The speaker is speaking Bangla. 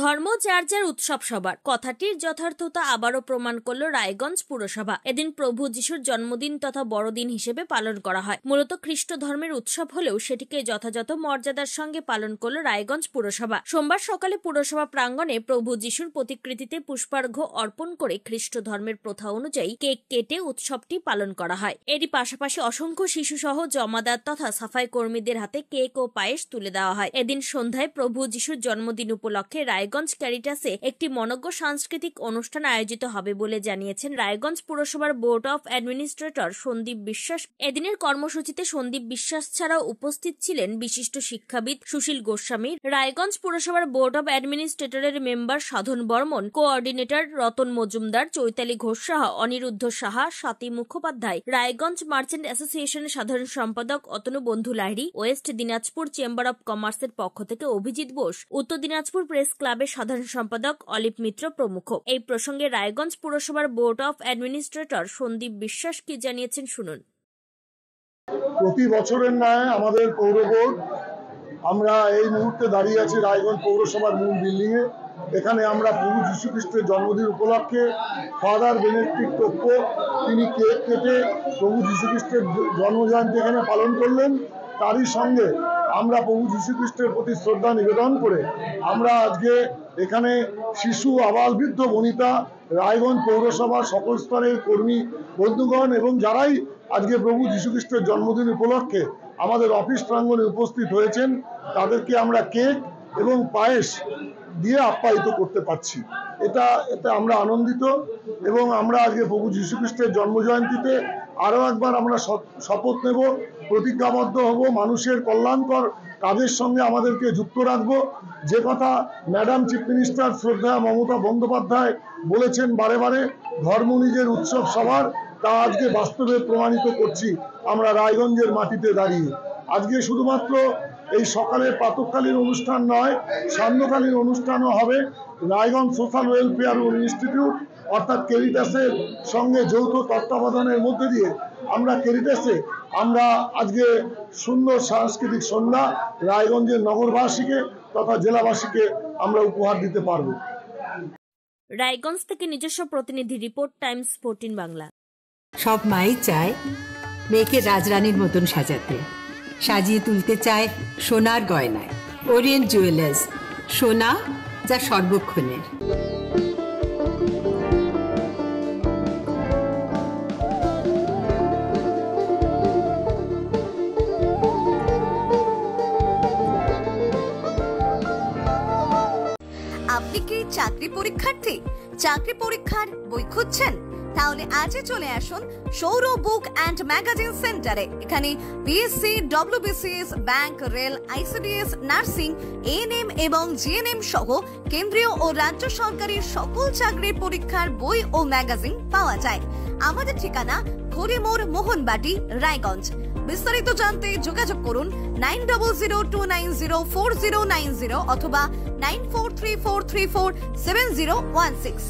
ধর্ম যার যার উৎসব সবার কথাটির যথার্থতা আবারও প্রমাণ করল রায়গঞ্জ পুরসভা। এদিন প্রভু যিশুর জন্মদিন তথা বড়দিন হিসেবে পালন করা হয়। মূলত খ্রিস্ট ধর্মের উৎসব হলেও সেটিকে যথাযথ মর্যাদার সঙ্গে পালন করল রায়গঞ্জ পুরসভা। সোমবার সকালে পুরসভা প্রাঙ্গণে প্রভু যিশুর প্রতিকৃতিতে পুষ্পার্ঘ্য অর্পণ করে খ্রিস্ট ধর্মের প্রথা অনুযায়ী কেক কেটে উৎসবটি পালন করা হয়। এরই পাশাপাশি অসংখ্য শিশু সহ জমাদার তথা সাফাই কর্মীদের হাতে কেক ও পায়েস তুলে দেওয়া হয়। এদিন সন্ধ্যায় প্রভু যিশুর জন্মদিন উপলক্ষে রায়গঞ্জ ক্যারিটাসে একটি মনোজ্ঞ সাংস্কৃতিক অনুষ্ঠান আয়োজিত হবে বলে জানিয়েছেন রায়গঞ্জ পুরসভার বোর্ড অফ অ্যাডমিনিস্ট্রেটর সন্দীপ বিশ্বাস। এদিনের কর্মসূচিতে সন্দীপ বিশ্বাস ছাড়াও উপস্থিত ছিলেন বিশিষ্ট শিক্ষাবিদ সুশীল গোস্বামী, রায়গঞ্জ পুরসভার বোর্ড অফ অ্যাডমিনিস্ট্রেটরের member Sadhan Barman, coordinator Ratan Majumdar, Chaitali Ghosh Saha, Aniruddha Saha, Swati Mukhopadhyay, Raiganj merchant অ্যাসোসিয়েশনের সাধারণ সম্পাদক Atanu Bandhu Lahiri, west Dinajpur chamber of কমার্সের পক্ষ থেকে অভিজিৎ বোস, উত্তর দিনাজপুর প্রেস ক্লাবের সাধারণ সম্পাদক অলিপ মিত্র প্রমুখ। এই প্রসঙ্গে রায়গঞ্জ পুরসভার বোর্ড অফ অ্যাডমিনিস্ট্রেটর সন্দীপ বিশ্বাস কি জানিয়েছেন শুনুন। প্রতি বছরের ন্যায় আমাদের পৌর বোর্ড, আমরা এই মুহূর্তে দাঁড়িয়ে আছি রায়গঞ্জ পৌরসভার মূল বিল্ডিং এ। এখানে আমরা প্রভু যীশু খ্রিস্টের জন্মদিন উপলক্ষে ফাদার বেনেডিক্ট টোপ্পো তিনি কেক কেটে প্রভু যীশু খ্রিস্টের জন্মজয়ন্তী এখানে পালন করলেন। তারই সঙ্গে আমরা প্রভু যীশু খ্রিস্টের প্রতি শ্রদ্ধা নিবেদন করে আমরা আজকে এখানে শিশু, আবাল, বৃদ্ধ, বনিতা, রায়গঞ্জ পৌরসভার সকল স্তরের কর্মী বন্ধুগণ এবং যারাই আজকে প্রভু যীশু খ্রিস্টের জন্মদিন উপলক্ষে আমাদের অফিস প্রাঙ্গণে উপস্থিত হয়েছেন তাদেরকে আমরা কেক এবং পায়েস দিয়ে আপ্যায়িত করতে পারছি। এতে আমরা আনন্দিত এবং আমরা আজকে প্রভু যীশু খ্রিস্টের জন্মজয়ন্তীতে আরও একবার আমরা শপথ নেব, প্রতিজ্ঞাবদ্ধ হব, মানুষের কল্যাণকর কাজের সঙ্গে আমাদেরকে যুক্ত রাখব। যে কথা ম্যাডাম চিফ মিনিস্টার শ্রদ্ধা মমতা বন্দ্যোপাধ্যায় বলেছেন বারে বারে, ধর্ম নিজের উৎসব সবার, তা আজকে বাস্তবে প্রমাণিত করছি আমরা রায়গঞ্জের মাটিতে দাঁড়িয়ে। আজকে শুধুমাত্র এই সকালে প্রাতঃকালীন অনুষ্ঠান নয়, সান্ধ্যকালীন অনুষ্ঠানও হবে। রায়গঞ্জ সোশ্যাল ওয়েলফেয়ার ইনস্টিটিউট অর্থাৎ ক্যারিটাসের সঙ্গে যৌথ তত্ত্বাবধানের মধ্যে দিয়ে আমরা ক্যারিটাসে আমরা আজকে সুন্দর সাংস্কৃতিক সন্ধ্যা রায়গঞ্জের নগরবাসীকে তথা জেলাবাসীকে আমরা উপহার দিতে পারব। রায়গঞ্জ থেকে নিজস্ব প্রতিনিধি রিপোর্ট, টাইমস 14 বাংলা। সব মাই চায় মেয়েকে রাজরানীর মতন সাজাতে, সাজিয়ে তুলতে চায় সোনার গয়নায়। ওরিয়েন্ট জুয়েলার্স, সোনা যা সর্বক্ষণের। আপনি কি চাকরি পরীক্ষার্থী? চাকরি পরীক্ষার বই খুঁজছেন? তাহলে আজই চলে আসুন সৌরভ বুক অ্যান্ড ম্যাগাজিন সেন্টারে। এখানে BSc, WBCS, bank, rail, ICDS, nursing, ANM এবং জিএনএম সহ কেন্দ্রীয় ও রাজ্য সরকারি সকল চাকরির পরীক্ষার বই ও ম্যাগাজিন পাওয়া যায়। আমাদের ঠিকানা ঘড়িমোড়, মোহনবাটি, রায়গঞ্জ। বিস্তারিত জানতে যোগাযোগ করুন 9002904090 অথবা 9434347016।